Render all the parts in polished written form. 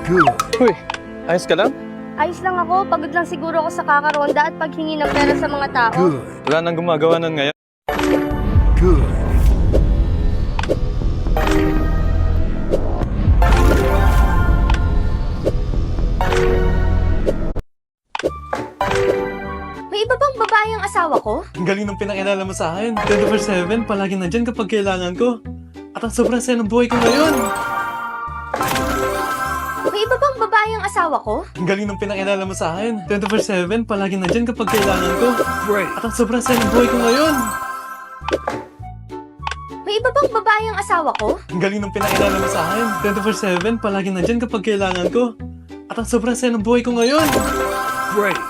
Good. Uy, ayos ka lang? Ayos lang ako, pagod lang siguro ako sa kakaronda at paghingi ng pera sa mga tao. Good. Wala nang gumagawa nun ngayon. Good. May iba bang babae ang asawa ko? Ang galing ng pinakilala mo sa akin. 24/7, palagi nandyan kapag kailangan ko. At ang sobrang saya ng buhay ko ngayon. May iba bang babae ang asawa ko? Ang galing ng pinakilala mo sa akin. 24/7, palagi nandyan kapag kailangan ko. Great. At ang sobrang saya ng buhay ko ngayon. May iba bang babae ang asawa ko? Ang galing ng pinakilala mo sa akin. 24/7, palagi nandyan kapag kailangan ko. At ang sobrang saya ng buhay ko ngayon. Great.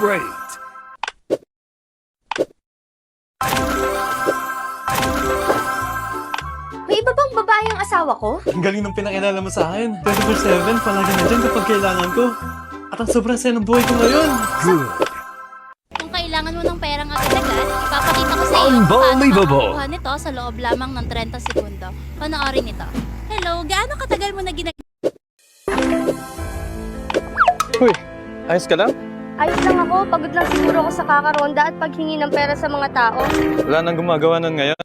Great. May iba bang babae ang asawa ko? Ang galing ng pinakilala mo sa akin. 24/7, palagi nandyan kapag kailangan ko. At ang sobrang saya ng buhay ko ngayon. Good. Kung kailangan mo ng perang agad-agad, ipapakita ko sa iyo kung paano Unbelievable. makakuha nito sa loob lamang ng 30 segundo. Panoorin ito. Hello, gaano katagal mo na Uy, ayos ka lang? Ayos lang ako, pagod lang siguro ako sa kakaronda at paghingi ng pera sa mga tao. Wala nang gumagawa nun ngayon.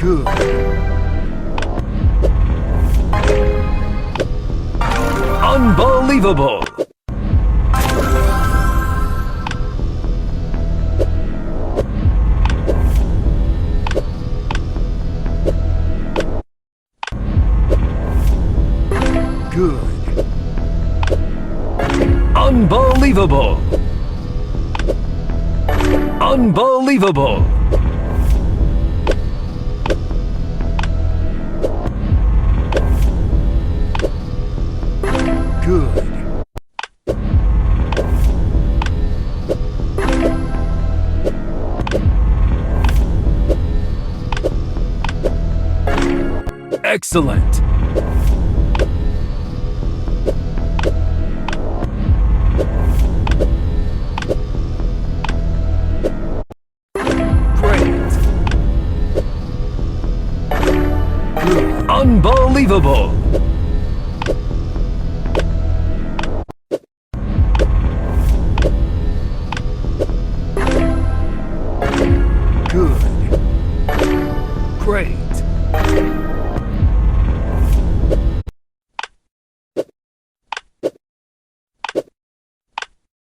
Good. Unbelievable. Good. Unbelievable. Unbelievable. Good. Excellent. Great. Good. Unbelievable.